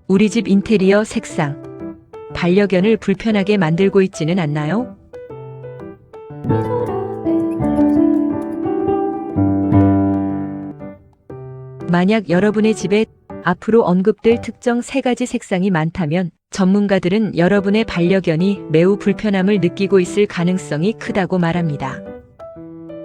우리 집 인테리어 색상, 반려견을 불편하게 만들고 있지는 않나요? 만약 여러분의 집에 앞으로 언급될 특정 3가지 색상이 많다면 전문가들은 여러분의 반려견이 매우 불편함을 느끼고 있을 가능성이 크다고 말합니다.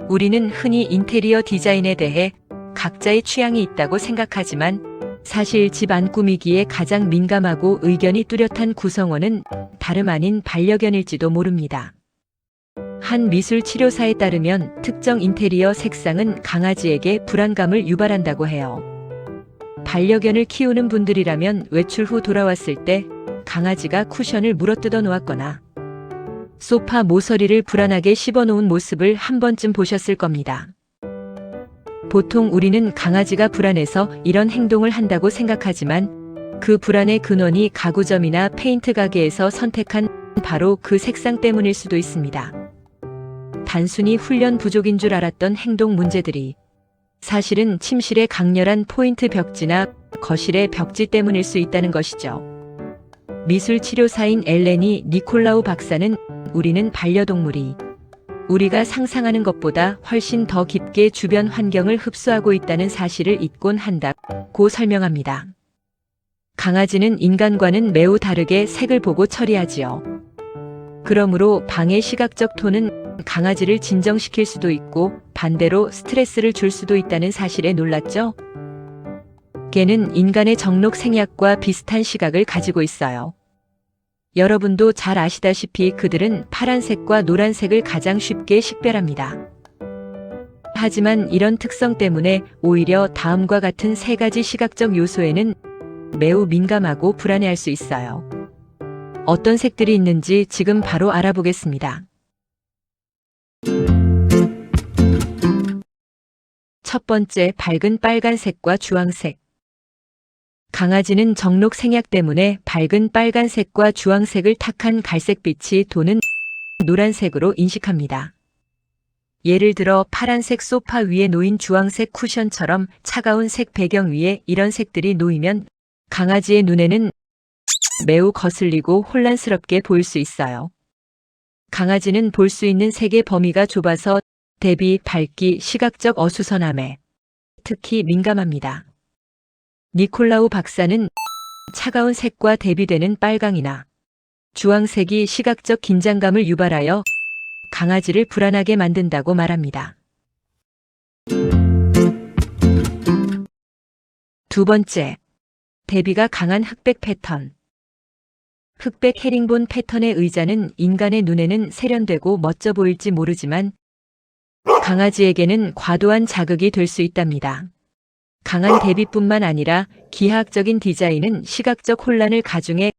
우리는 흔히 인테리어 디자인에 대해 각자의 취향이 있다고 생각하지만 사실 집 안 꾸미기에 가장 민감하고 의견이 뚜렷한 구성원은 다름 아닌 반려견일지도 모릅니다. 한 미술 치료사에 따르면 특정 인테리어 색상은 강아지에게 불안감을 유발한다고 해요. 반려견을 키우는 분들이라면 외출 후 돌아왔을 때 강아지가 쿠션을 물어뜯어 놓았거나 소파 모서리를 불안하게 씹어놓은 모습을 한 번쯤 보셨을 겁니다. 보통 우리는 강아지가 불안해서 이런 행동을 한다고 생각하지만 그 불안의 근원이 가구점이나 페인트 가게에서 선택한 바로 그 색상 때문일 수도 있습니다. 단순히 훈련 부족인 줄 알았던 행동 문제들이 사실은 침실의 강렬한 포인트 벽지나 거실의 벽지 때문일 수 있다는 것이죠. 미술 치료사인 엘레니 니콜라우 박사는 우리는 반려동물이 우리가 상상하는 것보다 훨씬 더 깊게 주변 환경을 흡수하고 있다는 사실을 잊곤 한다고 설명합니다. 강아지는 인간과는 매우 다르게 색을 보고 처리하지요. 그러므로 방의 시각적 톤은 강아지를 진정시킬 수도 있고 반대로 스트레스를 줄 수도 있다는 사실에 놀랐죠? 개는 인간의 정록 생약과 비슷한 시각을 가지고 있어요. 여러분도 잘 아시다시피 그들은 파란색과 노란색을 가장 쉽게 식별합니다. 하지만 이런 특성 때문에 오히려 다음과 같은 3가지 시각적 요소에는 매우 민감하고 불안해할 수 있어요. 어떤 색들이 있는지 지금 바로 알아보겠습니다. 첫 번째, 밝은 빨간색과 주황색. 강아지는 정록 생약 때문에 밝은 빨간색과 주황색을 탁한 갈색빛이 도는 노란색으로 인식합니다. 예를 들어 파란색 소파 위에 놓인 주황색 쿠션처럼 차가운 색 배경 위에 이런 색들이 놓이면 강아지의 눈에는 매우 거슬리고 혼란스럽게 보일 수 있어요. 강아지는 볼 수 있는 색의 범위가 좁아서 대비, 밝기, 시각적 어수선함에 특히 민감합니다. 니콜라우 박사는 차가운 색과 대비되는 빨강이나 주황색이 시각적 긴장감을 유발하여 강아지를 불안하게 만든다고 말합니다. 두 번째, 대비가 강한 흑백 패턴. 흑백 헤링본 패턴의 의자는 인간의 눈에는 세련되고 멋져 보일지 모르지만 강아지에게는 과도한 자극이 될 수 있답니다. 강한 대비뿐만 아니라 기하학적인 디자인은 시각적 혼란을 가중해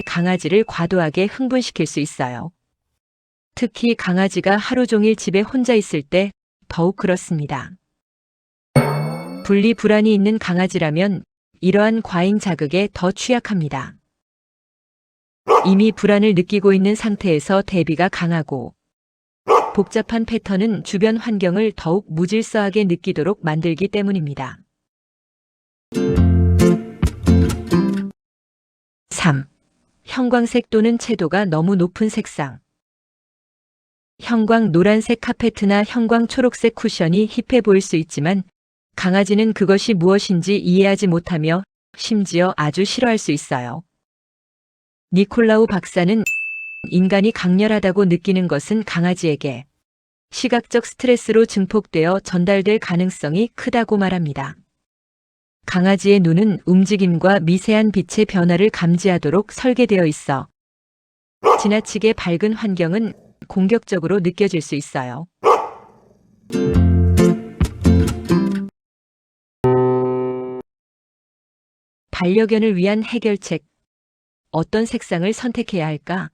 강아지를 과도하게 흥분시킬 수 있어요. 특히 강아지가 하루 종일 집에 혼자 있을 때 더욱 그렇습니다. 분리 불안이 있는 강아지라면 이러한 과잉 자극에 더 취약합니다. 이미 불안을 느끼고 있는 상태에서 대비가 강하고 복잡한 패턴은 주변 환경을 더욱 무질서하게 느끼도록 만들기 때문입니다. 3. 형광색 또는 채도가 너무 높은 색상. 형광 노란색 카페트나 형광 초록색 쿠션이 힙해 보일 수 있지만 강아지는 그것이 무엇인지 이해하지 못하며 심지어 아주 싫어할 수 있어요. 니콜라우 박사는 인간이 강렬하다고 느끼는 것은 강아지에게 시각적 스트레스로 증폭되어 전달될 가능성이 크다고 말합니다. 강아지의 눈은 움직임과 미세한 빛의 변화를 감지하도록 설계되어 있어 지나치게 밝은 환경은 공격적으로 느껴질 수 있어요. 반려견을 위한 해결책. 어떤 색상을 선택해야 할까?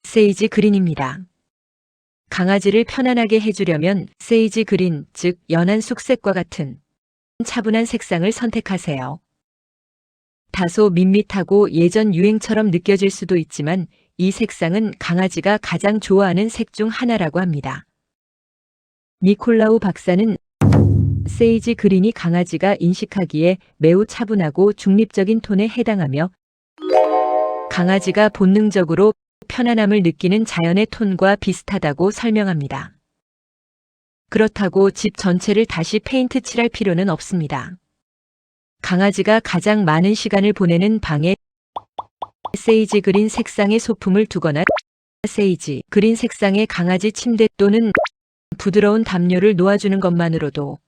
세이지 그린입니다. 강아지를 편안하게 해주려면 세이지 그린, 즉 연한 숙색과 같은 차분한 색상을 선택하세요. 다소 밋밋하고 예전 유행처럼 느껴질 수도 있지만 이 색상은 강아지가 가장 좋아하는 색 중 하나라고 합니다. 니콜라우 박사는 세이지 그린이 강아지가 인식하기에 매우 차분하고 중립적인 톤에 해당하며 강아지가 본능적으로 편안함을 느끼는 자연의 톤과 비슷하다고 설명합니다. 그렇다고 집 전체를 다시 페인트 칠할 필요는 없습니다. 강아지가 가장 많은 시간을 보내는 방에 세이지 그린 색상의 소품을 두거나 세이지 그린 색상의 강아지 침대 또는 부드러운 담요를 놓아주는 것만으로도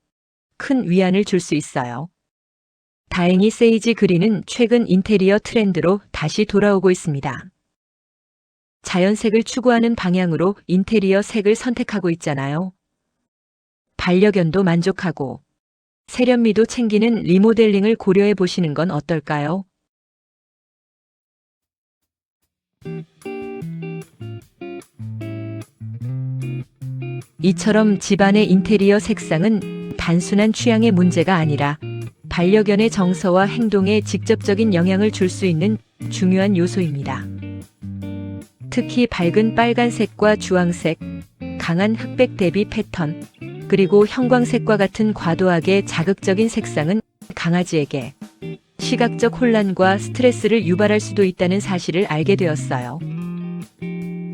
큰 위안을 줄 수 있어요. 다행히 세이지 그린은 최근 인테리어 트렌드로 다시 돌아오고 있습니다. 자연색을 추구하는 방향으로 인테리어 색을 선택하고 있잖아요. 반려견도 만족하고 세련미도 챙기는 리모델링을 고려해 보시는 건 어떨까요? 이처럼 집안의 인테리어 색상은 단순한 취향의 문제가 아니라 반려견의 정서와 행동에 직접적인 영향을 줄 수 있는 중요한 요소입니다. 특히 밝은 빨간색과 주황색, 강한 흑백 대비 패턴, 그리고 형광색과 같은 과도하게 자극적인 색상은 강아지에게 시각적 혼란과 스트레스를 유발할 수도 있다는 사실을 알게 되었어요.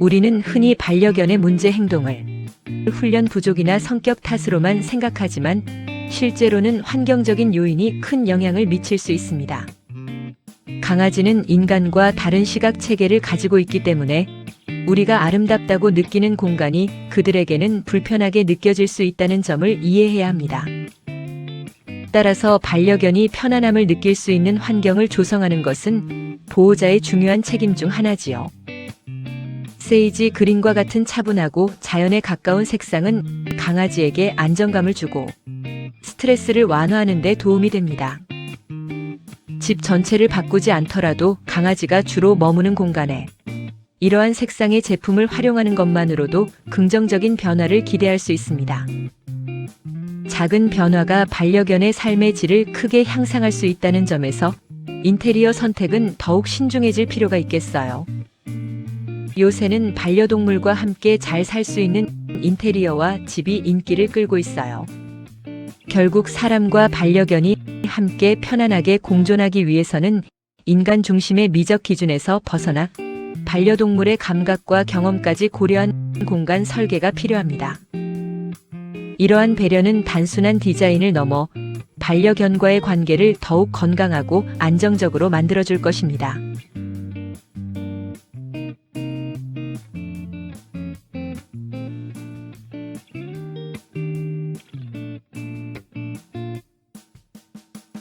우리는 흔히 반려견의 문제 행동을 훈련 부족이나 성격 탓으로만 생각하지만 실제로는 환경적인 요인이 큰 영향을 미칠 수 있습니다. 강아지는 인간과 다른 시각 체계를 가지고 있기 때문에 우리가 아름답다고 느끼는 공간이 그들에게는 불편하게 느껴질 수 있다는 점을 이해해야 합니다. 따라서 반려견이 편안함을 느낄 수 있는 환경을 조성하는 것은 보호자의 중요한 책임 중 하나지요. 세이지 그린과 같은 차분하고 자연에 가까운 색상은 강아지에게 안정감을 주고 스트레스를 완화하는 데 도움이 됩니다. 집 전체를 바꾸지 않더라도 강아지가 주로 머무는 공간에 이러한 색상의 제품을 활용하는 것만으로도 긍정적인 변화를 기대할 수 있습니다. 작은 변화가 반려견의 삶의 질을 크게 향상할 수 있다는 점에서 인테리어 선택은 더욱 신중해질 필요가 있겠어요. 요새는 반려동물과 함께 잘 살 수 있는 인테리어와 집이 인기를 끌고 있어요. 결국 사람과 반려견이 함께 편안하게 공존하기 위해서는 인간 중심의 미적 기준에서 벗어나 반려동물의 감각과 경험까지 고려한 공간 설계가 필요합니다. 이러한 배려는 단순한 디자인을 넘어 반려견과의 관계를 더욱 건강하고 안정적으로 만들어줄 것입니다.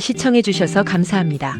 시청해주셔서 감사합니다.